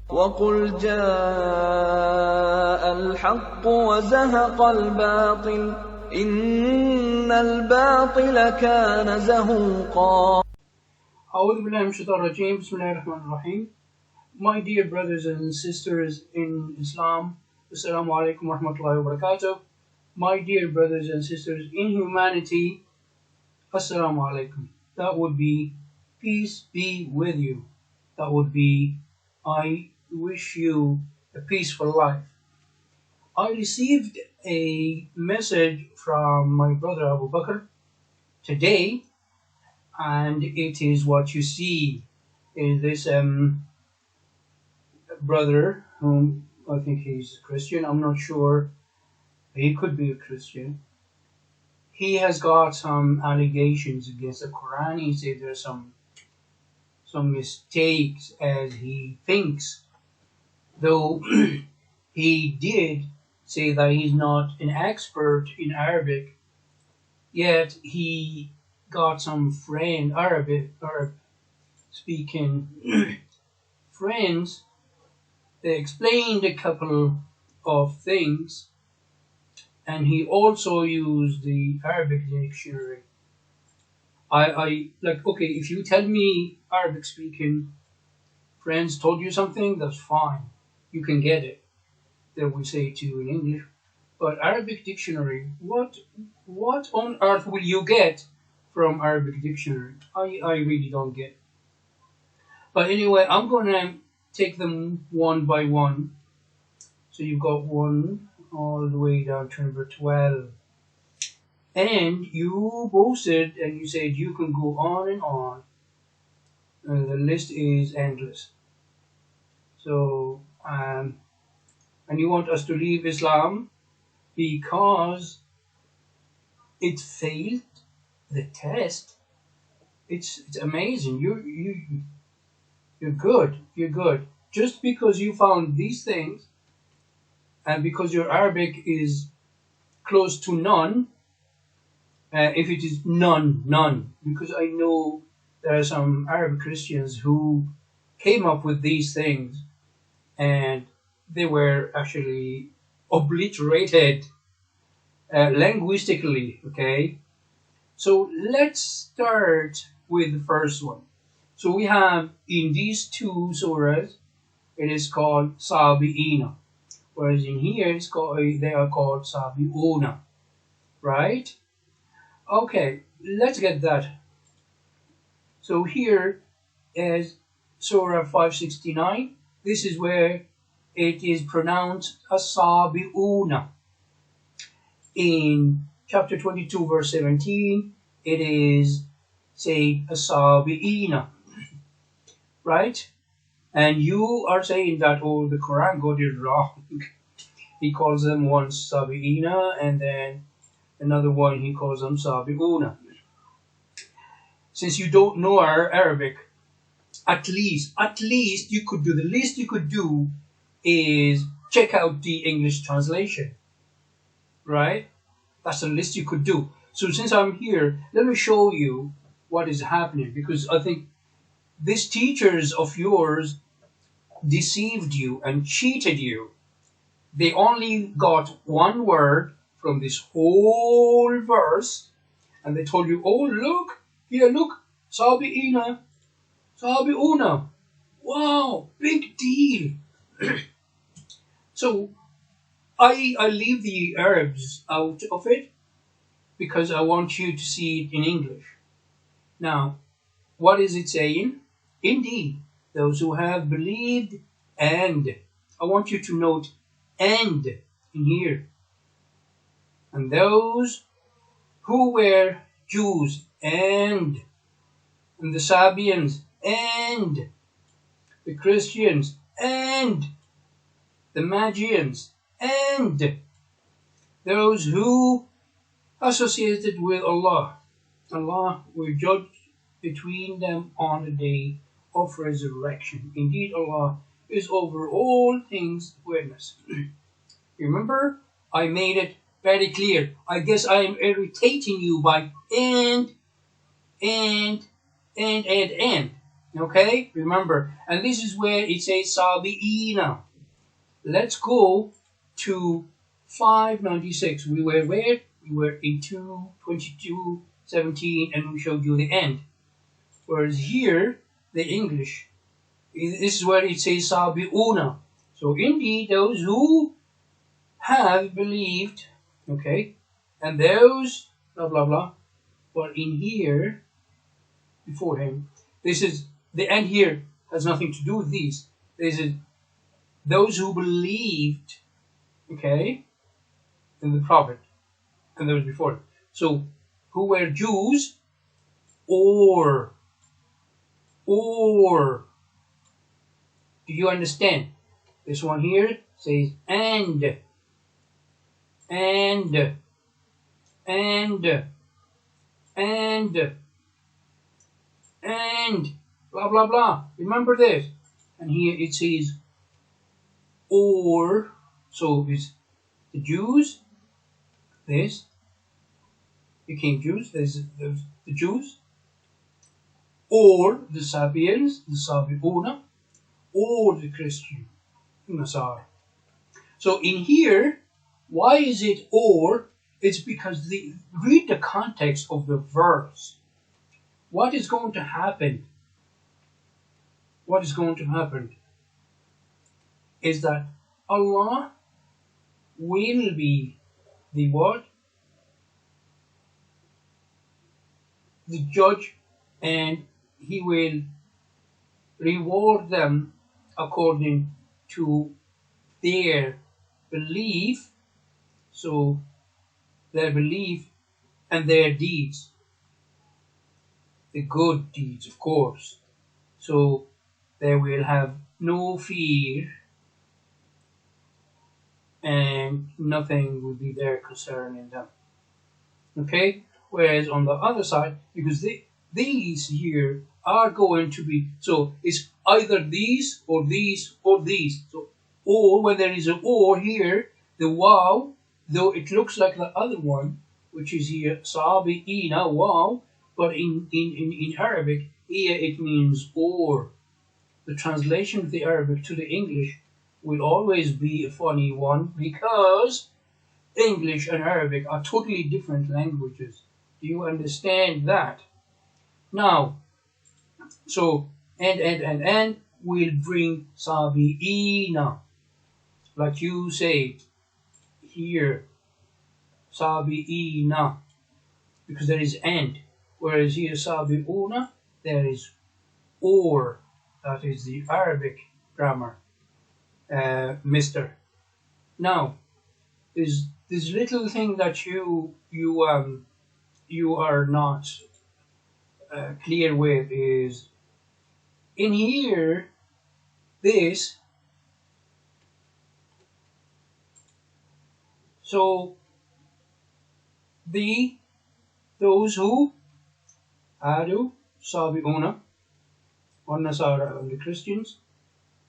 وقل جاء الحق وزهق الباطل إن الباطل كان زهوقا. My dear brothers and sisters in Islam, Assalamu alaikum wa rahmatullahi wa barakatuh. My dear brothers and sisters in humanity, Assalamu alaikum. That would be peace be with you. That would be I wish you a peaceful life. I received a message from my brother Abu Bakr today, and it is what you see in this brother, whom I think he's a Christian. I'm not sure. He could be a Christian. He has got some allegations against the Quran. He said there's some mistakes as he thinks, though he did say that he's not an expert in Arabic, yet he got some Arab speaking friends. They explained a couple of things, and he also used the Arabic dictionary. I like, okay, if you tell me Arabic speaking friends told you something, that's fine. You can get it. They will say it to you in English. But Arabic dictionary, what on earth will you get from Arabic dictionary? I really don't get. But anyway, I'm gonna take them one by one. So you've got one all the way down to number 12. And you boasted and you said you can go on and on. The list is endless. So, and you want us to leave Islam because it failed the test. It's amazing. You're good. You're good. Just because you found these things, and because your Arabic is close to none, if it is none, because I know there are some Arab Christians who came up with these things, and they were actually obliterated linguistically, okay? So let's start with the first one. So we have in these two surahs, it is called Sabi'ina, whereas in here they are called Sabi'una, right? Okay, let's get that. So here is Surah 569. This is where it is pronounced as-Sabi'una. In chapter 22, verse 17, it is say as-Sabi'ina, right? And you are saying that, oh, the Quran got it wrong. He calls them one Sabi'ina, and then another one he calls them Sabi'una. Since you don't know our Arabic, at least you could do, the least you could do is check out the English translation, right? That's the least you could do. So since I'm here, let me show you what is happening, because I think these teachers of yours deceived you and cheated you. They only got one word from this whole verse, and they told you, oh, look, here, look, Sabi'ina, Sabi'una. Wow, big deal. So I leave the Arabs out of it because I want you to see it in English. Now, what is it saying? Indeed, those who have believed, and I want you to note and in here. And those who were Jews and the Sabians and the Christians and the Magians and those who associated with Allah. Allah will judge between them on the day of resurrection. Indeed, Allah is over all things witness. Remember, I made it very clear. I guess I am irritating you by and. Okay, remember, and this is where it says sabi'ina. Let's go to 596. We were where? We were in 2:22:17, and we showed you the end. Whereas here, the English, this is where it says sabi'una. So indeed, those who have believed, okay, and those blah blah blah, but in here, before him, this is the end here has nothing to do with these. This is those who believed, okay, in the prophet, and those before him. So, who were Jews, or, do you understand? This one here says and, blah blah blah. Remember this. And here it says or, so it's the Jews, this became Jews, there's the Jews, or the Sabians, the Sabi'una, or the Christian, Nasara. So in here, why is it or? It's because read the context of the verse. What is going to happen? What is going to happen is that Allah will be the what? The judge, and He will reward them according to their belief, so their belief and their deeds, the good deeds, of course. So they will have no fear, and nothing will be there concerning them. Okay? Whereas on the other side, because these here are going to be, so it's either these or these or these. So, or when there is an or here, the wow, though it looks like the other one, which is here sabi'ina, wow, but in Arabic, here it means or. The translation of the Arabic to the English will always be a funny one, because English and Arabic are totally different languages. Do you understand that? Now, so, and will bring sabi'ina. Like you say here, sabi'ina, because there is and. Whereas here, sabi'una, there is or. That is the Arabic grammar, mister. Now, this little thing that you are not clear with is in here. This, so those who Adu Sabi'una, or Nasara, and the Christians,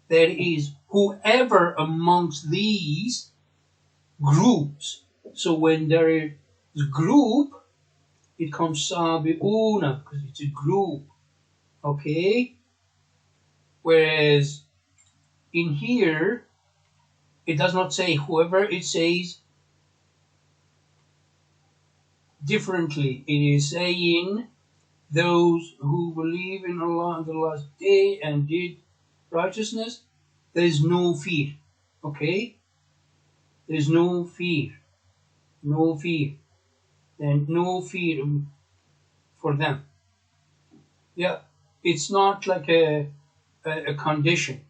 there is whoever amongst these groups. So when there is group, it comes Sabi'una, because it's a group. Okay? Whereas in here, it does not say whoever, it says differently. It is saying those who believe in Allah on the last day and did righteousness. There is no fear. Okay? There is no fear. No fear. And no fear for them. Yeah, it's not like a condition.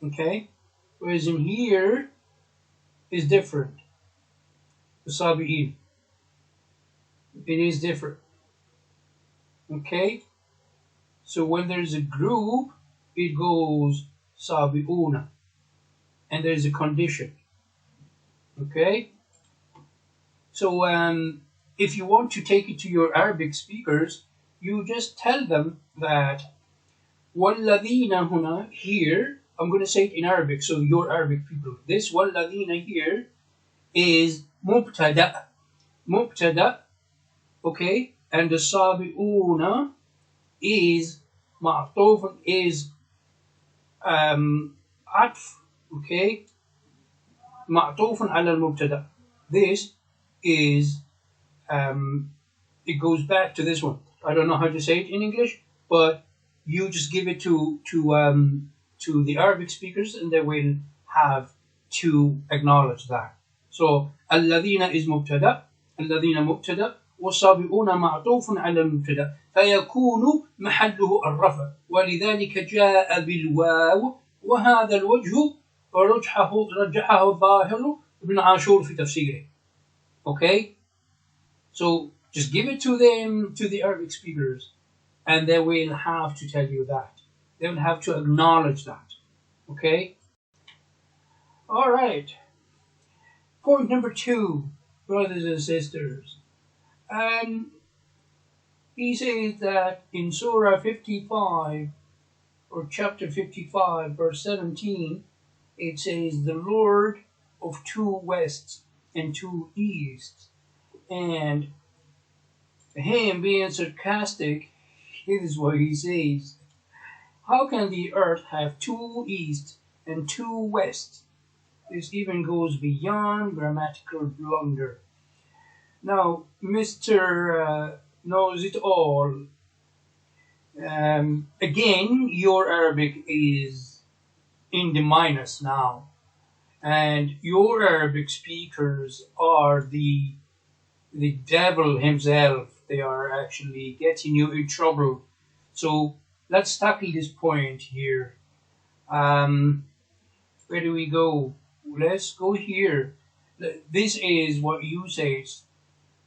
Okay? Whereas in here is different. The Sabi'in. It is different. Okay? So when there's a group, it goes Sabi'una. And there's a condition. Okay? So if you want to take it to your Arabic speakers, you just tell them that وَالَّذِينَ هُنَا here, I'm going to say it in Arabic, so your Arabic people. This وَالَّذِينَ here is mubtada. Mubtada, okay? And the sabi'una is معطوف is عطف. Okay, معطوف على المبتدا. This is it goes back to this one. I don't know how to say it in English, but you just give it to the Arabic speakers, and they will have to acknowledge that. So الذين is مبتدا، الذين مبتدا، والسابقون معطوف على المبتدا، فيكون محله الرفع، ولذلك جاء بالواو، وهذا الوجه رجحه الظاهر ابن عاشور في تفسيره. Okay, so just give it to them, to the Arabic speakers, and they will have to tell you that. They will have to acknowledge that. Okay? All right. Point number 2, brothers and sisters. He says that in Surah 55, or chapter 55, verse 17, it says, the Lord of 2 wests and 2 easts. And him being sarcastic, this is what he says. How can the earth have 2 easts and 2 wests? This even goes beyond grammatical blunder. Now, Mr. Knows It All, again, your Arabic is in the minus now. And your Arabic speakers are the devil himself. They are actually getting you in trouble. So let's tackle this point here. Where do we go? Let's go here. This is what you say.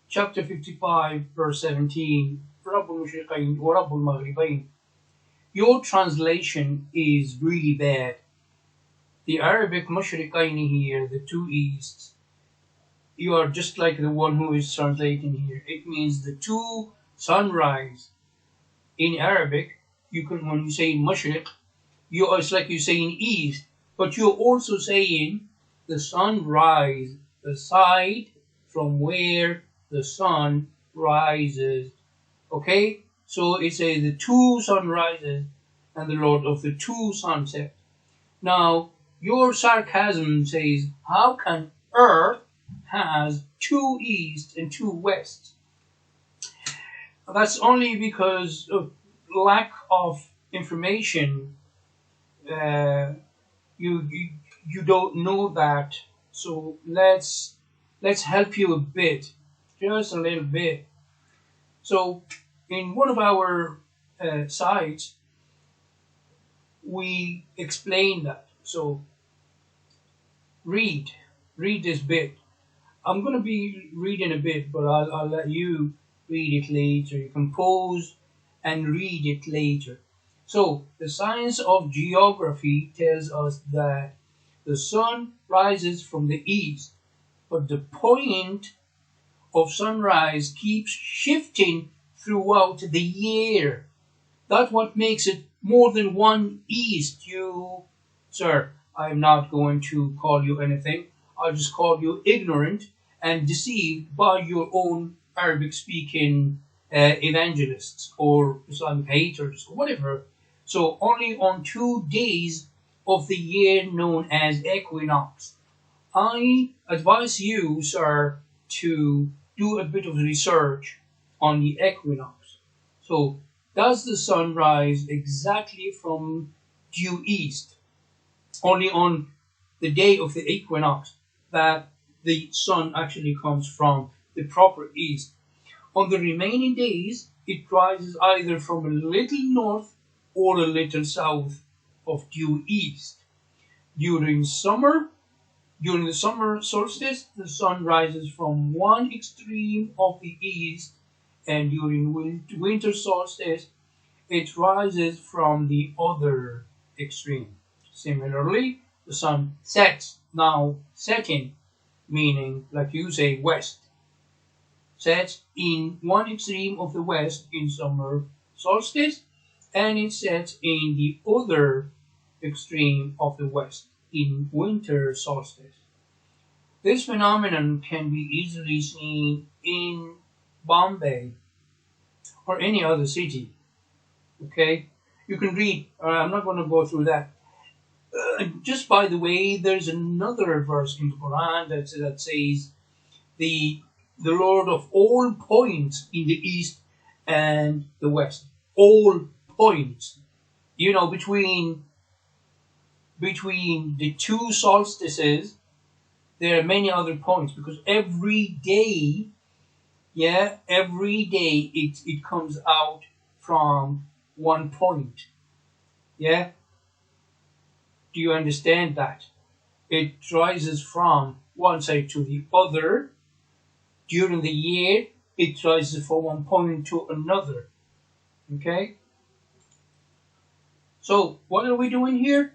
Chapter 55, verse 17. Your translation is really bad. The Arabic Mushriqaini here, the 2 easts, you are just like the one who is translating here. It means the 2 sunrise. In Arabic, you can, when you say Mashriq, it's like you're saying east, but you're also saying the sunrise, the side from where the sun rises. Okay? So it says the 2 sunrises and the Lord of the 2 sunsets. Now, your sarcasm says, how can earth has 2 east and 2 west? That's only because of lack of information. You don't know that. So let's help you a bit, just a little bit. So in one of our sites, we explain that. So read this bit. I'm going to be reading a bit, but I'll let you read it later. You can pause and read it later. So the science of geography tells us that the sun rises from the east, but the point of sunrise keeps shifting throughout the year. That's what makes it more than one east. You, sir, I'm not going to call you anything. I'll just call you ignorant and deceived by your own Arabic-speaking evangelists or Islamic haters or whatever. So only on 2 days of the year known as equinox. I advise you, sir, to do a bit of research on the equinox. So does the sun rise exactly from due east? Only on the day of the equinox that the sun actually comes from the proper east. On the remaining days, it rises either from a little north or a little south of due east. During the summer solstice, the sun rises from one extreme of the east, and during winter solstice, it rises from the other extreme. Similarly, the sun sets, now setting, meaning, like you say, west, sets in one extreme of the west in summer solstice, and it sets in the other extreme of the west in winter solstice. This phenomenon can be easily seen in Bombay or any other city. Okay, You can read. I'm not going to go through that. Just by the way, there's another verse in the Quran that says the Lord of all points in the east and the west. All points. You know, between the two solstices, there are many other points, because every day it comes out from one point. Yeah? Do you understand that? It rises from one side to the other. During the year, it rises from one point to another. Okay? So, what are we doing here?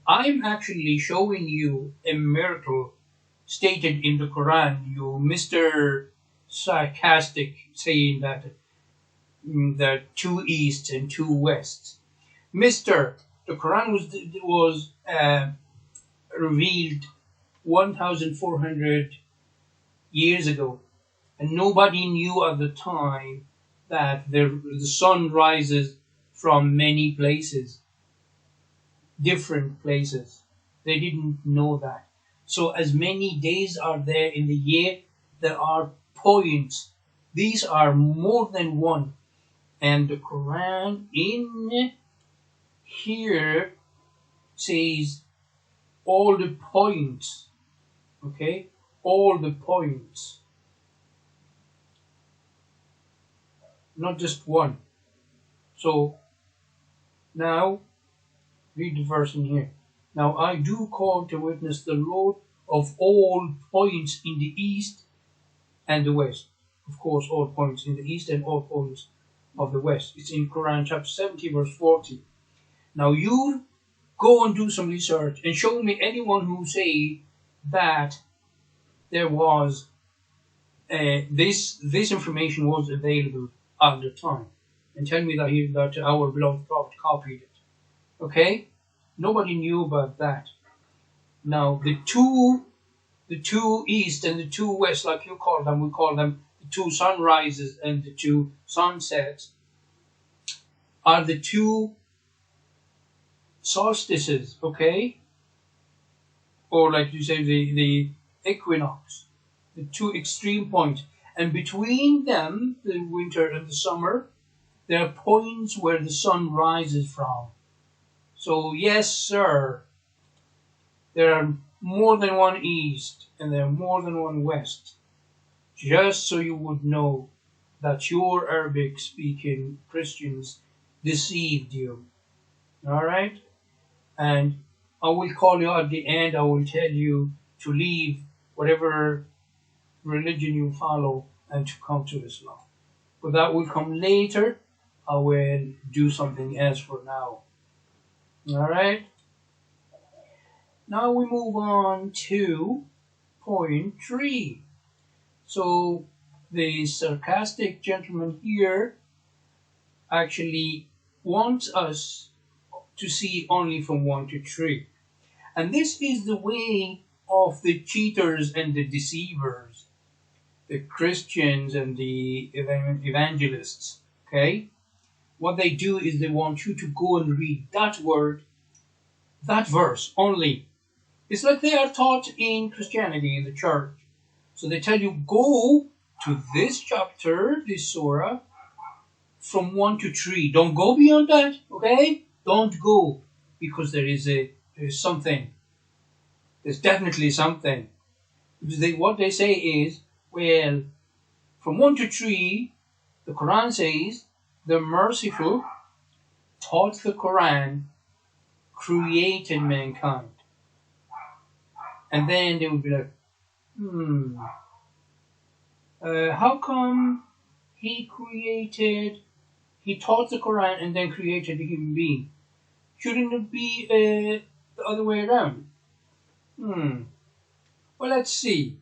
I'm actually showing you a miracle stated in the Quran. You Mr. Sarcastic saying that there are two easts and two wests. The Quran was revealed 1,400 years ago, and nobody knew at the time that the sun rises from many places, different places. They didn't know that. So as many days are there in the year, there are points. These are more than one. And the Quran in here says all the points. Okay? All the points. Not just one. So now read the verse in here. Now I do call to witness the Lord of all points in the east and the west. Of course, all points in the east and all points of the west. It's in Quran chapter 70 verse 40. Now you go and do some research and show me anyone who say that there was this information was available at the time, and tell me that our beloved Prophet copied it. Okay? Nobody knew about that. Now the two east and the two west, like you call them, we call them the two sunrises and the two sunsets, are the two solstices, okay? Or like you say, the equinox, the two extreme points. And between them, the winter and the summer, there are points where the sun rises from. So yes, sir, there are more than one east and there are more than one west. Just so you would know that your Arabic-speaking Christians deceived you. Alright? And I will call you at the end. I will tell you to leave whatever religion you follow and to come to Islam. But that will come later. I will do something else for now. Alright? Now we move on to point 3. So the sarcastic gentleman here actually wants us to see only from 1 to 3. And this is the way of the cheaters and the deceivers, the Christians and the evangelists. Okay? What they do is they want you to go and read that word, that verse only. It's like they are taught in Christianity, in the church. So they tell you, go to this chapter, this surah, from 1 to 3. Don't go beyond that, okay? Don't go, because there's something. There's definitely something. Because what they say is, well, from 1 to 3, the Quran says, the merciful taught the Quran, created mankind. And then they would be like, how come he taught the Quran and then created a human being? Shouldn't it be the other way around? Well, let's see.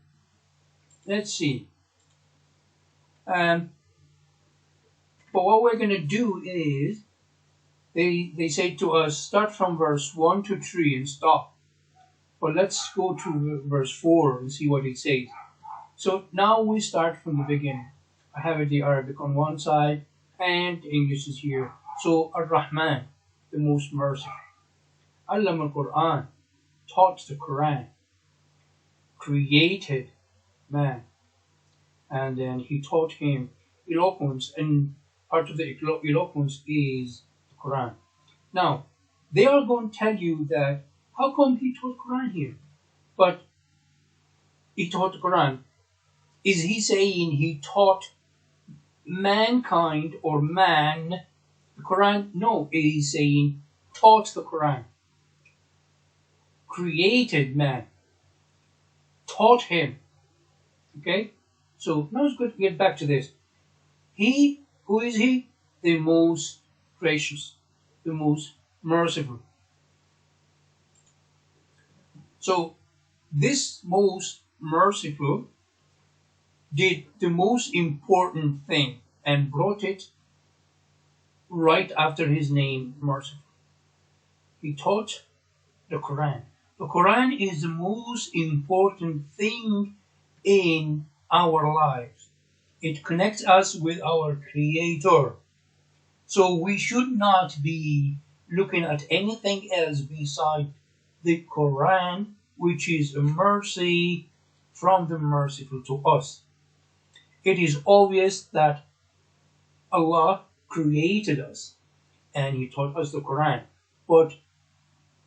But what we're going to do is, they say to us, start from verse 1 to 3 and stop. But let's go to verse 4 and see what it says. So now we start from the beginning. I have the Arabic on one side and English is here. So Ar-Rahman. the most merciful. Allama al-Quran, taught the Quran, created man, and then he taught him eloquence, and part of the eloquence is the Quran. Now, they are going to tell you that how come he taught Quran here? But he taught the Quran. Is he saying he taught mankind or man the Quran? No, he's saying taught the Quran. Created man. Taught him. Okay? So now it's good to get back to this. He, who is he? The most gracious, the most merciful. So this most merciful did the most important thing and brought it right after his name, merciful. He taught the Quran. The Quran is the most important thing in our lives. It connects us with our Creator. So we should not be looking at anything else beside the Quran, which is a mercy from the merciful to us. It is obvious that Allah created us and He taught us the Quran. But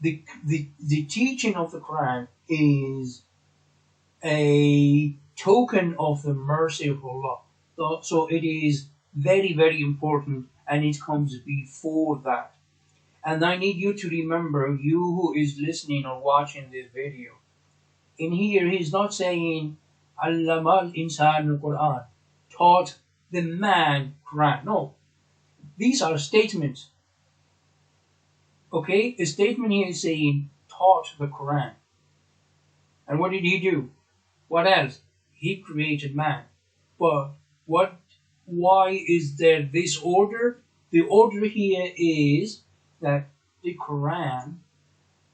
the teaching of the Quran is a token of the mercy of Allah. So it is very, very important, and it comes before that. And I need you to remember, you who is listening or watching this video, in here he's not saying Allama al-insan al-Quran, taught the man Quran. No, these are statements. Okay, the statement here is saying taught the Quran. And what did he do? What else? He created man. But why is there this order? The order here is that the Quran,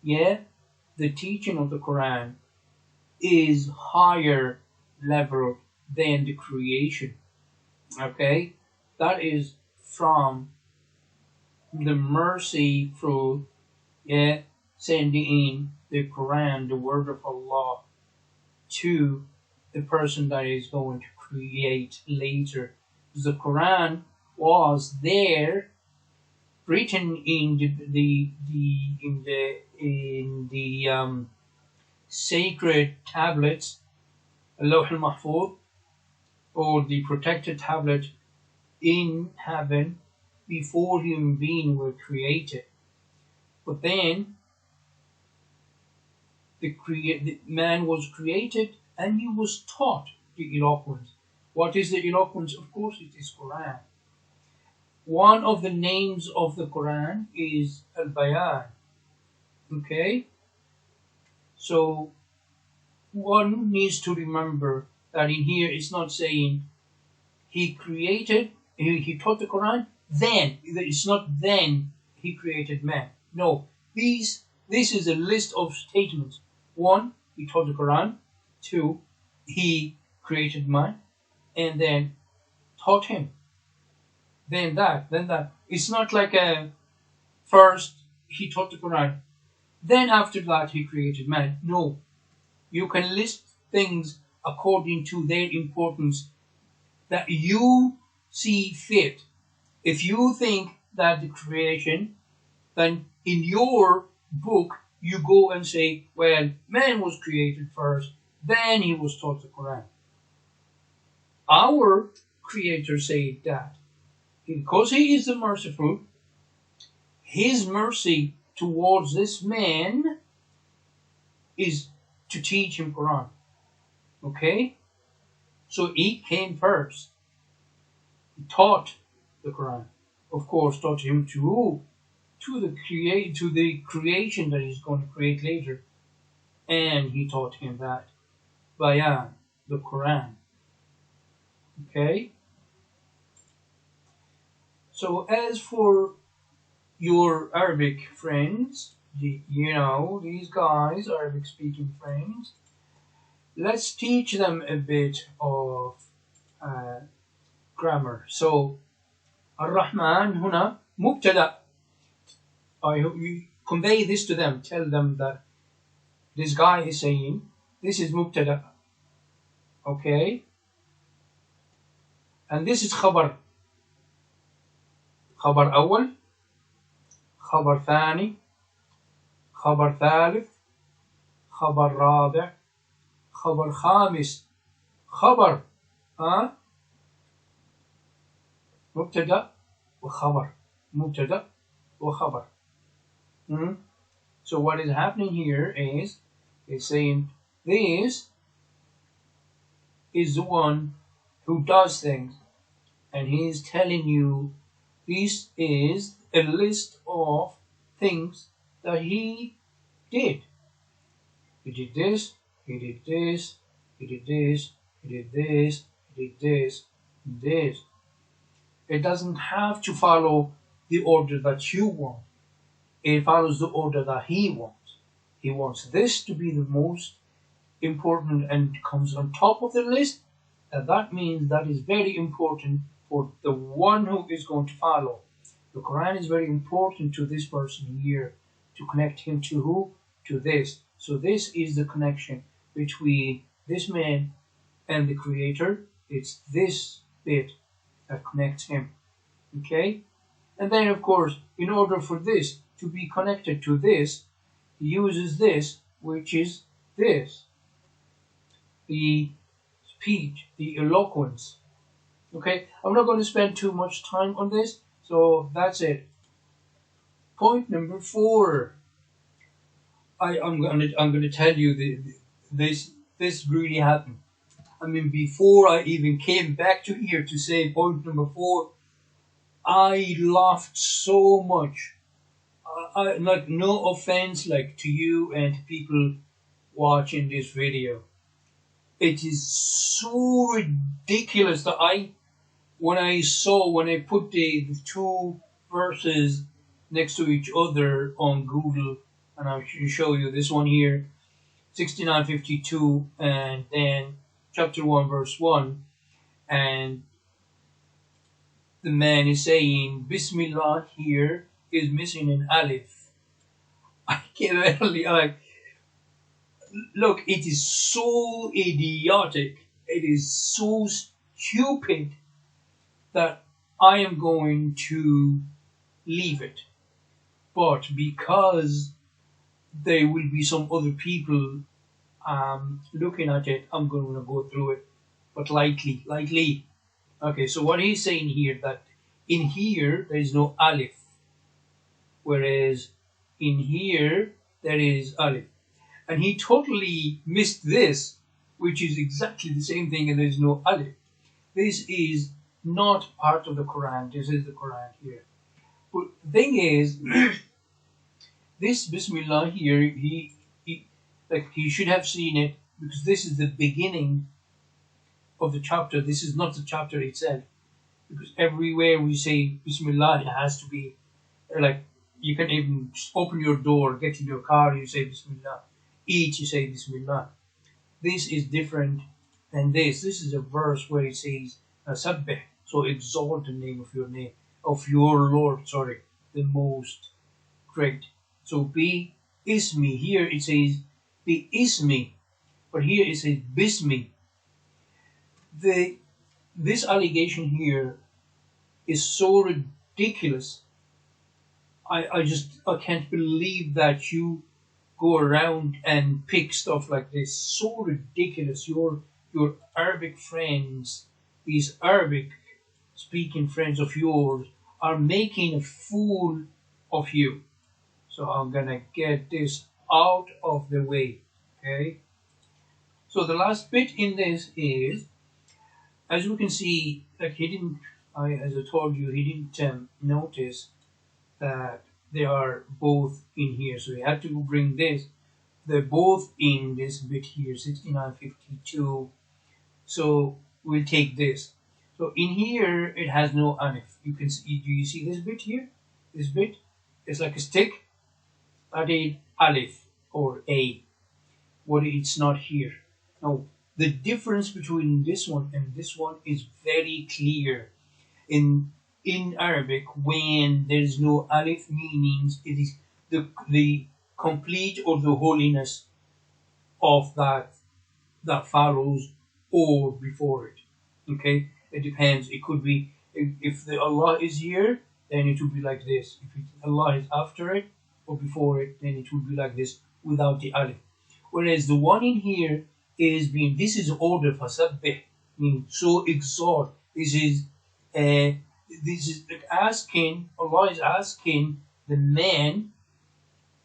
the teaching of the Quran is higher level than the creation. Okay? That is from the mercy through sending the Quran, the word of Allah, to the person that is going to create later. The Quran was there, written in the sacred tablets, Lawh al-Mahfuz, or the protected tablet in heaven before human beings were created. But then the man was created and he was taught the eloquence. What is the eloquence? Of course it is Quran. One of the names of the Quran is Al-Bayan. Okay? So one needs to remember that in here it's not saying he created, he taught the Quran, then, it's not then he created man. No, this is a list of statements. 1, he taught the Quran. 2, he created man, and then taught him. Then that. It's not like first he taught the Quran, then after that he created man. No, you can list things according to their importance that you see fit. If you think that the creation, then in your book you go and say, well, man was created first, then he was taught the Quran. Our Creator said that because He is the merciful, His mercy towards this man is to teach him Quran. Okay? So He came first. He taught the Quran. Of course, taught him to the creation that He's going to create later. And He taught him that. Bayan, the Quran. Okay? So as for your Arabic friends, these guys, Arabic speaking friends, let's teach them a bit of grammar. So Ar-Rahman هنا مبتدأ. I hope you convey this to them. Tell them that this guy is saying this is mubtada, okay, and this is khabar. خبر أول، خبر ثاني، خبر ثالث، خبر رابع، خبر خامس، خبر مبتدأ وخبر، مبتدأ وخبر. So what is happening here is it's saying this is the one who does things, and he is telling you this is a list of things that he did. He did this, he did this, he did this, he did this, he did this, this. It doesn't have to follow the order that you want. It follows the order that he wants. He wants this to be the most important and comes on top of the list, and that means that is very important for the one who is going to follow. The Quran is very important to this person here to connect him to who? To this. So this is the connection between this man and the Creator. It's this bit that connects him. Okay? And then, of course, in order for this to be connected to this, he uses this, which is this. The speech, the eloquence. Okay? I'm not going to spend too much time on this, so that's it. Point number 4. I'm going to tell you this really happened. I mean, before I even came back to here to say point number 4, I laughed so much. I like, no offense, like, to you and to people watching this video. It is so ridiculous that when I put the 2 verses next to each other on Google, and I'll show you this one here, 6952, and then chapter 1 verse 1, and the man is saying Bismillah here is missing an alif. I can't really, look, it is so idiotic, it is so stupid that I am going to leave it. But because there will be some other people looking at it, I'm going to go through it, but lightly. Okay, so what he's saying here, that in here there is no alif, whereas in here there is alif. And he totally missed this, which is exactly the same thing, and there is no alif. This is not part of the Quran. This is the Quran here. But the thing is, this Bismillah here, he should have seen it, because this is the beginning of the chapter. This is not the chapter itself, because everywhere we say Bismillah, it has to be like, you can even open your door, get in your car, you say Bismillah. Eat, you say Bismillah. This is different than this. This is a verse where it says Sabbih, so exalt the name of your Lord, the most great. So be ismi. Here it says be ismi, but here it says bismi. This allegation here is so ridiculous. I can't believe that you go around and pick stuff like this. So ridiculous. Your Arabic friends, these Arabic speaking friends of yours, are making a fool of you. So I'm gonna get this out of the way. Okay. So the last bit in this is, as you can see, like as I told you, he didn't notice that they are both in here. So he had to bring this. They're both in this bit here, 6952. So we'll take this. So in here, it has no alif. You can see, do you see this bit here? This bit? It's like a stick. That is alif or a. What it's not here. Now, the difference between this one and this one is very clear. In in Arabic, when there is no alif, meanings it is the complete or the holiness of that follows or before it. Okay, it depends. It could be if the Allah is here, then it would be like this. If Allah is after it or before it, then it would be like this without the alif. Whereas the one in here is being, this is order fasabbih, meaning so exalt. This is asking, Allah is asking the man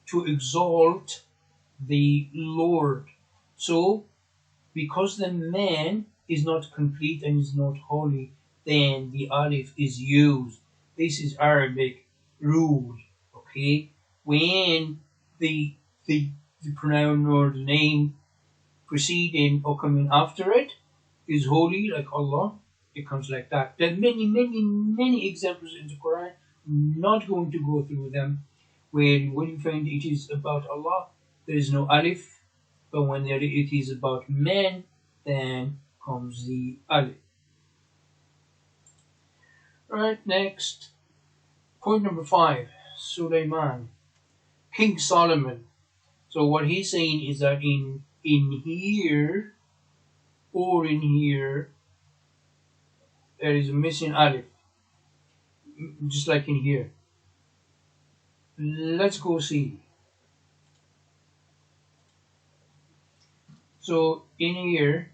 to exalt the Lord. So, because the man is not complete and is not holy, then the alif is used. This is Arabic rule. Okay, when the pronoun or the name preceding or coming after it is holy, like Allah, it comes like that. There are many examples in the Quran. I'm not going to go through them. When you find it is about Allah, there is no alif, but when it is about men, then comes the alif. Right, next. Point number 5, Sulaiman, King Solomon. So what he's saying is that in here or in here, there is a missing alif, just like in here. Let's go see. So in here,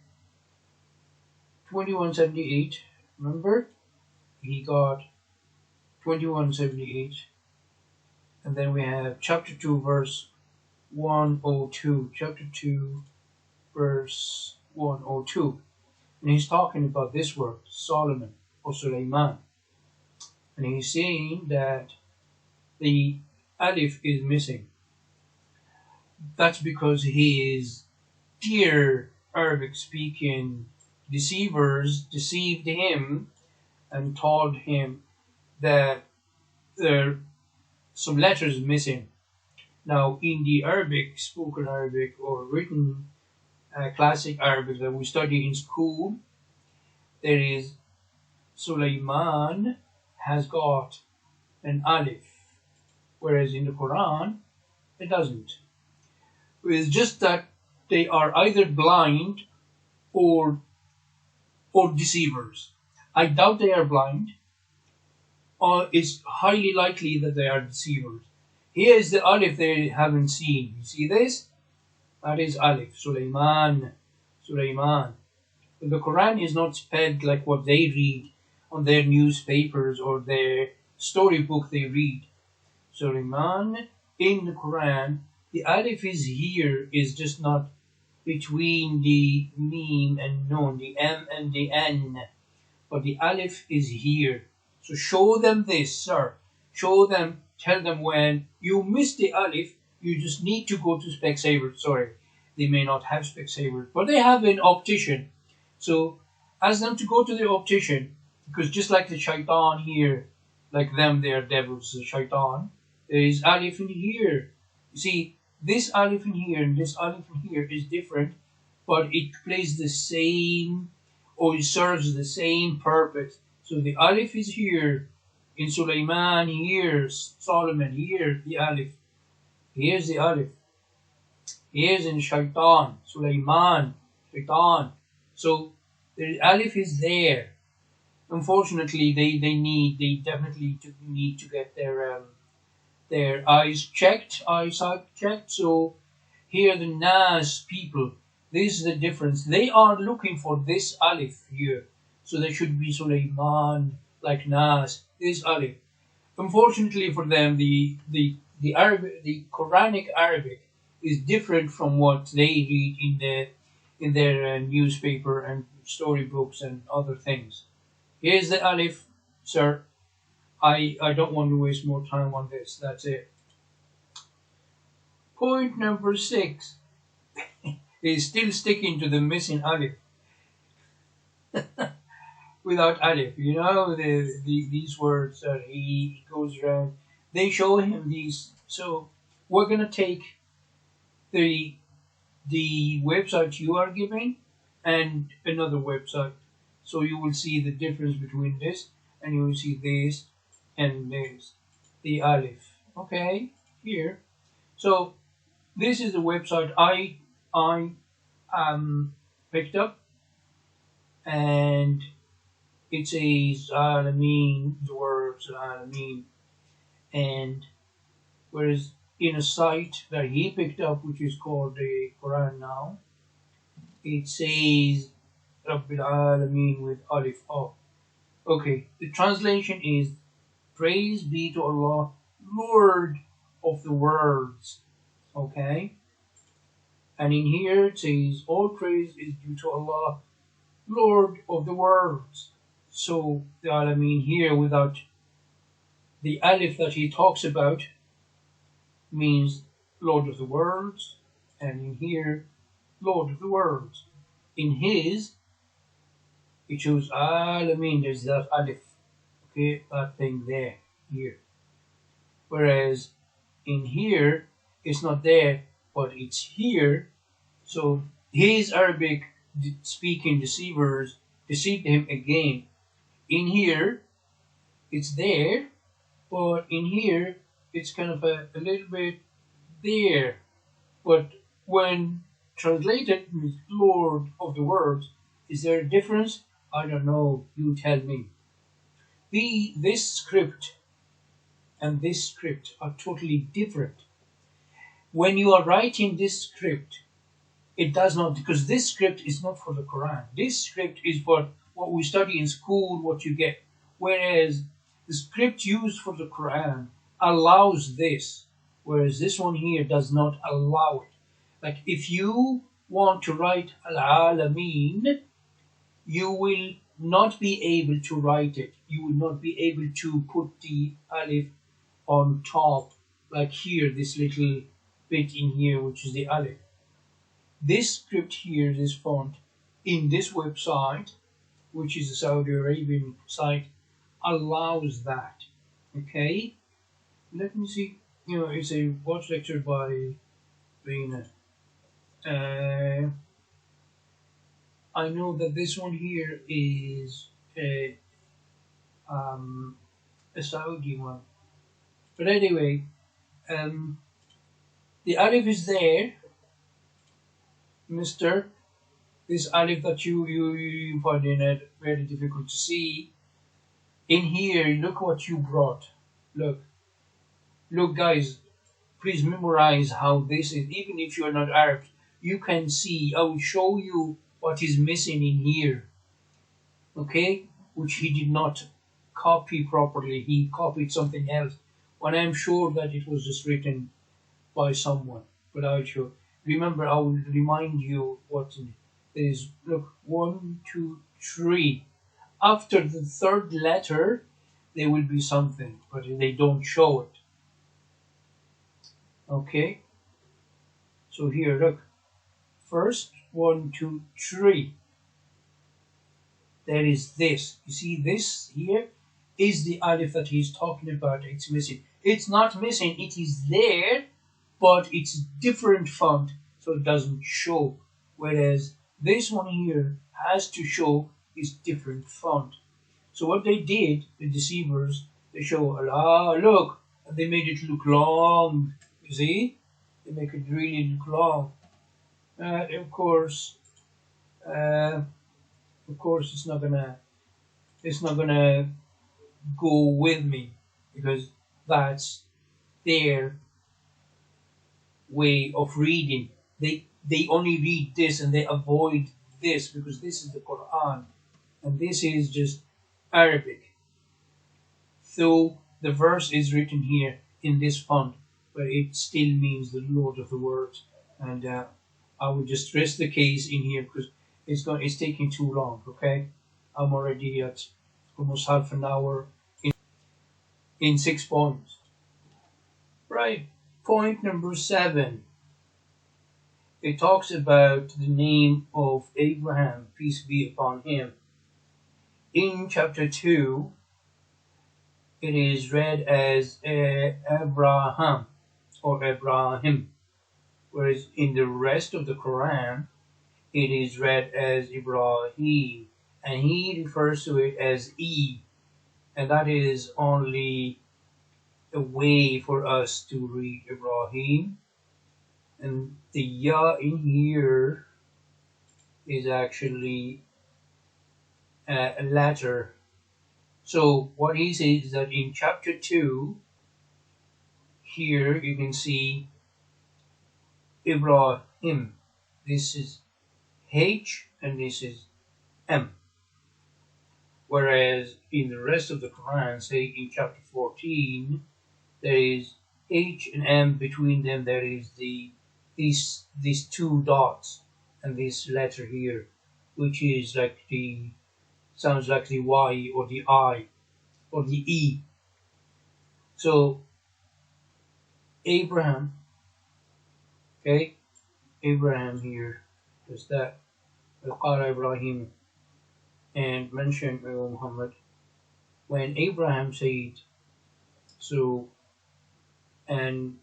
2178, remember? He got 2178. And then we have chapter 2, verse 102. Chapter 2, verse 102. And he's talking about this word, Solomon or Sulaiman. And he's saying that the alif is missing. That's because his dear Arabic speaking deceivers deceived him and told him that there are some letters missing. Now, in the Arabic, spoken Arabic or written classic Arabic that we study in school, there is Sulaiman has got an alif, whereas in the Quran, it doesn't. It's just that they are either blind or deceivers. I doubt they are blind, or it's highly likely that they are deceivers. Here is the alif they haven't seen. You see this? That is alif, Sulaiman, Sulaiman. But the Quran is not spelled like what they read on their newspapers or their storybook they read. Sulaiman in the Quran, the alif is here, is just not between the meme and nun, the m and the n, but the alif is here. So show them this, sir. Show them, tell them when you miss the alif, you just need to go to Specsavers. Sorry, they may not have Specsavers, but they have an optician. So ask them to go to the optician, because just like the shaitan here, like them, they are devils, the shaitan, there is alif in here. You see, this alif in here and this alif in here is different, but it plays the same, or it serves the same purpose. So the alif is here in Sulaiman, here Solomon, here the alif. Here's the alif. Here's in Shaitan, Sulaiman, Shaitan. So the alif is there. Unfortunately, they definitely need to get their eyesight checked. So here the Nas people, this is the difference. They are looking for this alif here. So there should be Sulaiman, like Nas, this alif. Unfortunately for them, the Arabic, the Quranic Arabic is different from what they read in their newspaper and storybooks and other things. Here's the alif, sir. I don't want to waste more time on this. That's it. Point number 6 is still sticking to the missing alif. Without alif, you know, these words that he goes around, they show him these. So we're gonna take the website you are giving and another website, so you will see the difference between this, and you will see this and this, the alif. Okay, here. So this is the website I picked up, and it says Alameen, the words Alameen, and whereas in a site that he picked up, which is called the Quran Now, it says Rabbil Alameen with Alif O. Okay, the translation is praise be to Allah, Lord of the worlds. Okay, and in here it says all praise is due to Allah, Lord of the worlds. So the Alameen here without the Alif that he talks about means Lord of the worlds, and in here Lord of the worlds. In his it shows Alameen, there's that Alif, okay, that thing there, here. Whereas in here it's not there, but it's here. So his Arabic speaking deceivers deceived him again. In here it's there, but in here it's kind of a little bit there. But when translated with Lord of the worlds, is there a difference? I don't know, you tell me. This script and this script are totally different. When you are writing this script, it does not, because this script is not for the Quran. This script is for what we study in school, what you get. Whereas the script used for the Quran allows this, whereas this one here does not allow it. Like if you want to write Al-Alameen, you will not be able to write it. You will not be able to put the Alif on top, like here, this little bit in here, which is the Alif. This script here, this font, in this website, which is a Saudi Arabian site, allows that. Okay? Let me see. You know, it's a watch lecture by Reina. I know that this one here is a Saudi one. But anyway, the Alif is there, Mister. This Alif that you find it very difficult to see. In here, look what you brought. Look, guys. Please memorize how this is. Even if you are not Arab, you can see. I will show you what is missing in here. Okay, which he did not copy properly. He copied something else. When I'm sure that it was just written by someone, but I'll show. Remember, I will remind you what it is. Look, 1, 2, 3. After the third letter, there will be something, but they don't show it. Okay. So here, look. First, 1, 2, 3. There is this. You see this here is the Alif that he's talking about. It's missing. It's not missing. It is there, but it's different font, so it doesn't show. Whereas this one here has to show is different font. So what they did, the deceivers, they show, Allah, look, and they made it look long. You see? They make it really look long. Of course, it's not gonna go with me, because that's their way of reading. They only read this and they avoid this, because this is the Quran and this is just Arabic. So the verse is written here in this font, but it still means the Lord of the worlds. And I will just rest the case in here because it's taking too long. Okay, I'm already at almost half an hour in 6 points. Right, point number 7. It talks about the name of Abraham, peace be upon him. In chapter 2, it is read as Abraham or Ibrahim, whereas in the rest of the Quran, it is read as Ibrahim, and he refers to it as E. and that is only a way for us to read Ibrahim. And the ya in here is actually a letter. So what he says is that in chapter 2, here you can see Ibrahim. This is H and this is M. Whereas in the rest of the Quran, say in chapter 14, there is H and M, between them there is these two dots and this letter here, which is like sounds like the Y or the I or the E. So Abraham, okay, Abraham here does that. Al-Qara Ibrahim, and mentioned Muhammad when Abraham said so. And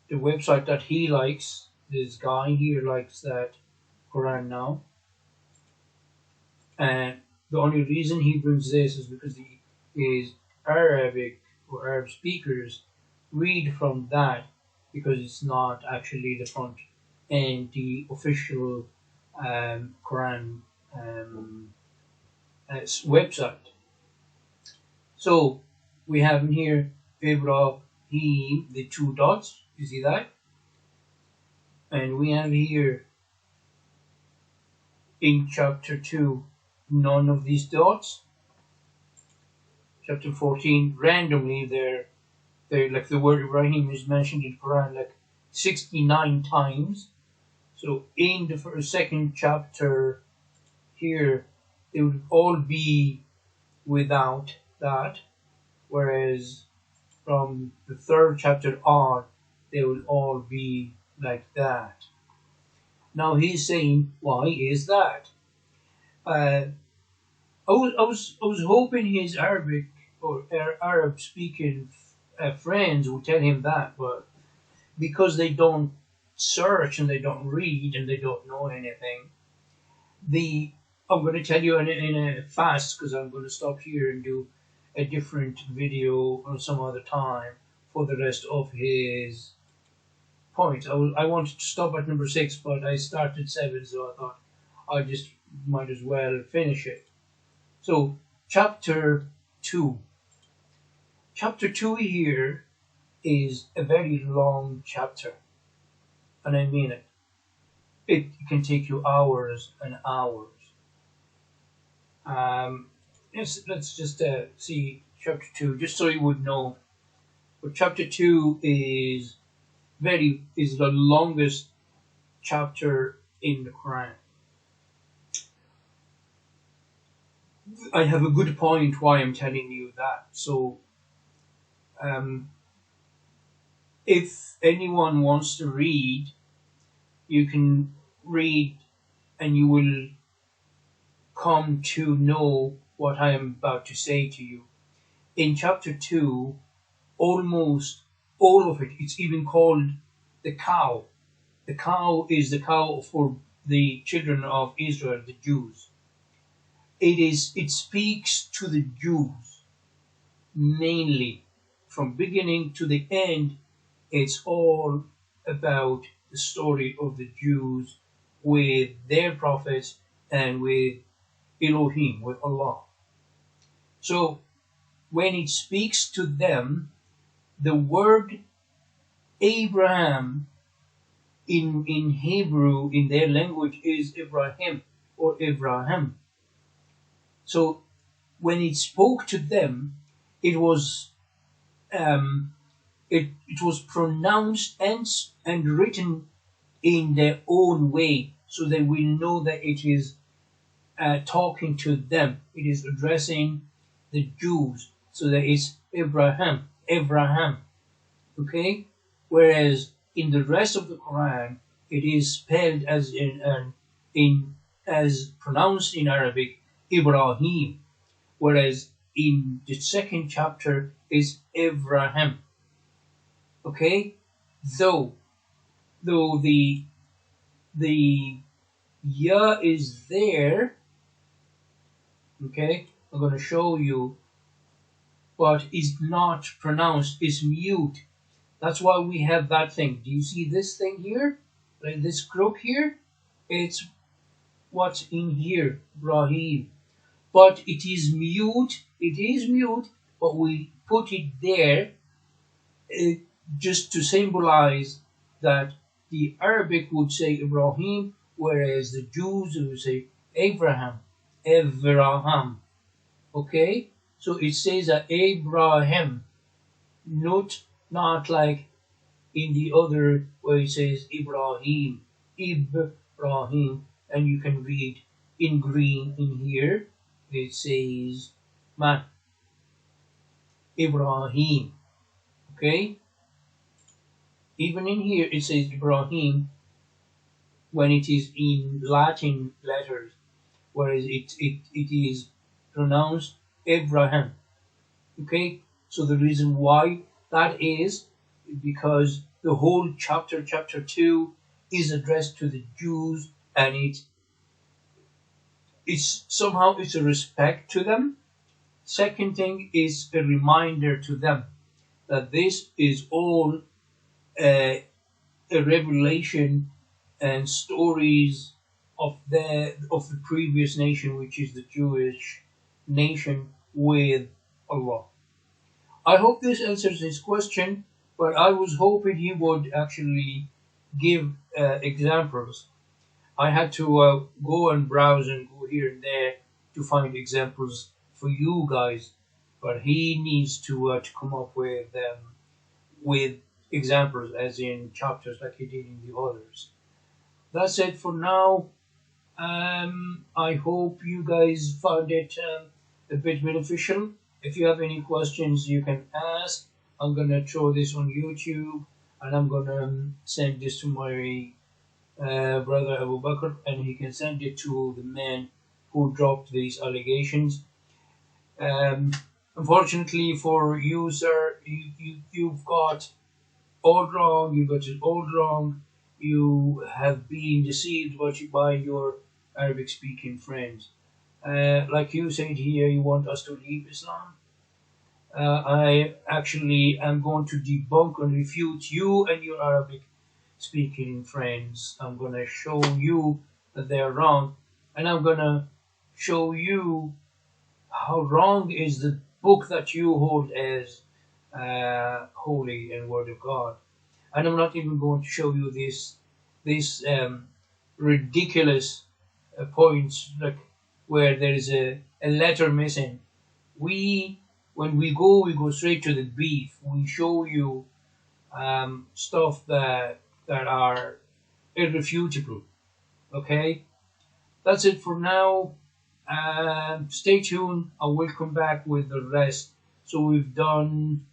the website that he likes, this guy here likes that Quran now, and the only reason he brings this is because his Arabic or Arab speakers read from that, because it's not actually the front and the official Quran website. So we have in here Ibrahim, the two dots, you see that? And we have here in chapter 2 none of these dots. Chapter 14, randomly they're like the word Ibrahim is mentioned in Quran like 69 times. So in the second chapter here, they would all be without that, whereas from the third chapter on, they will all be like that. Now he's saying, why is that? I was hoping his Arabic or Arab speaking friends would tell him that, but because they don't search and they don't read and they don't know anything, I'm going to tell you in a fast, because I'm going to stop here and do a different video on some other time for the rest of his points. I wanted to stop at number 6, but I started 7, so I thought I just might as well finish it. So chapter 2. Chapter 2 here is a very long chapter, and I mean it. It can take you hours and hours. Let's just see chapter 2, just so you would know. But chapter 2 is the longest chapter in the Quran. I have a good point why I'm telling you that. So, if anyone wants to read, you can read and you will come to know what I am about to say to you. In chapter 2, almost all of it, it's even called the cow. The cow is the cow for the children of Israel, the Jews. It speaks to the Jews mainly. From beginning to the end, it's all about the story of the Jews with their prophets and with Elohim, with Allah. So when it speaks to them, the word Abraham in Hebrew, in their language, is Ibrahim or Abraham. So when it spoke to them, it was it was pronounced and written in their own way, so they will know that it is talking to them. It is addressing the Jews, so that it's Abraham. Okay, whereas in the rest of the Quran, it is spelled as as pronounced in Arabic, Ibrahim, whereas in the second chapter is Abraham. Okay, though the ya is there. Okay, I'm going to show you but is not pronounced, is mute. That's why we have that thing. Do you see this thing here? Like this crook here? It's what's in here, Ibrahim. But it is mute, but we put it there just to symbolize that the Arabic would say Ibrahim, whereas the Jews would say Abraham. Okay? So it says that Abraham, not like in the other where it says Ibrahim, and you can read in green in here, it says man, Ibrahim. Okay? Even in here it says Ibrahim when it is in Latin letters, whereas it is pronounced Abraham. Okay? So the reason why that is because the whole chapter 2, is addressed to the Jews, and it's somehow it's a respect to them. Second thing is a reminder to them that this is all a revelation and stories of the previous nation, which is the Jewish nation, with Allah. I hope this answers his question, but I was hoping he would actually give examples. I had to go and browse and go here and there to find examples for you guys, but he needs to come up with examples, as in chapters like he did in the others. That's it for now. I hope you guys found it a bit beneficial. If you have any questions, you can ask. I'm gonna throw this on YouTube, and I'm gonna send this to my brother Abu Bakr, and he can send it to the man who dropped these allegations. Unfortunately for you, sir, you've got all wrong. You got it all wrong. You have been deceived by your Arabic-speaking friends. Like you said here, you want us to leave Islam. I actually am going to debunk and refute you and your Arabic-speaking friends. I'm going to show you that they're wrong, and I'm going to show you how wrong is the book that you hold as holy and Word of God. And I'm not even going to show you this ridiculous points like where there is a letter missing. When we go straight to the beef. We show you stuff that are irrefutable. Okay, that's it for now. Stay tuned. I will come back with the rest. So we've done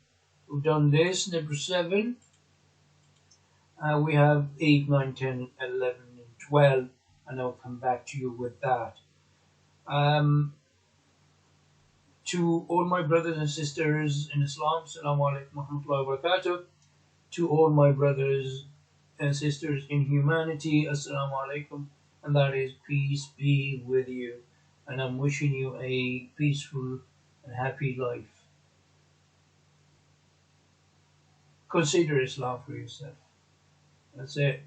this number 7. We have 8, 9, 10, 11, and 12, and I'll come back to you with that. To all my brothers and sisters in Islam, Assalamu alaikum wa rahmatullahi wa barakatuh. To all my brothers and sisters in humanity, Assalamu alaikum, and that is peace be with you. And I'm wishing you a peaceful and happy life. Consider Islam for yourself. That's it.